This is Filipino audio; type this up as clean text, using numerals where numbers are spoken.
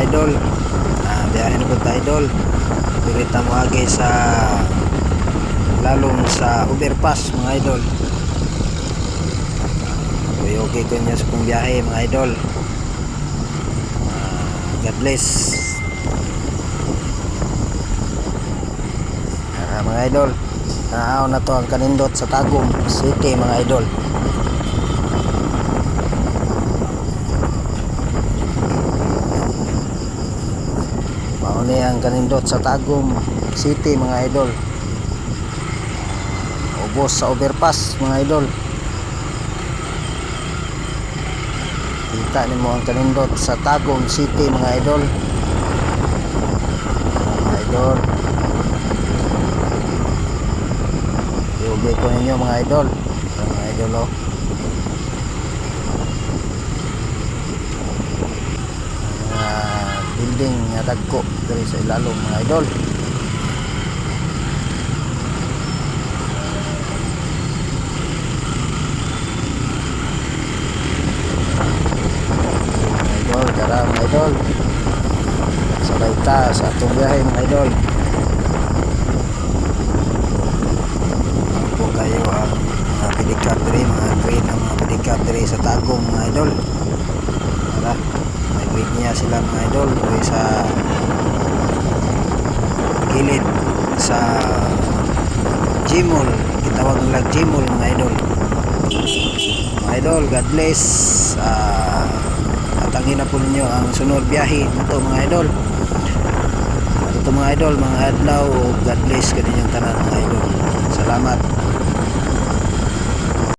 idol. Biyahe na po tayo idol. Pirita mo agi sa lalong sa overpass mga idol. Okay ko niya sa kong biyahe mga idol. God bless. Mga idol, naaw na to ang kanindot sa Tagum City mga idol. Mauni ang kanindot sa Tagum City mga idol. Ubos sa overpass mga idol. Kita nimo ang kanindot sa Tagum City mga idol. Mga idol, iugay ko ninyo mga idol. Mga idol oh. Mga building nga dagko diri sa ilalom mga idol. Tara mga idol, sabay ta sa atong biyahe mga idol. Po kayo ang mga pedicab diri, mga grade ang mga pedicab diri sa Tagum mga idol. Tara, may grade niya sila mga idol diri sa gilid sa Gmall, kitawag nila Gmall mga idol. Mga idol, God bless. Tangin na po ninyo ang sunod biyahe ito mga idol. Ito mga idol, mga adlaw, God bless kaninyong tanan mga idol. Salamat.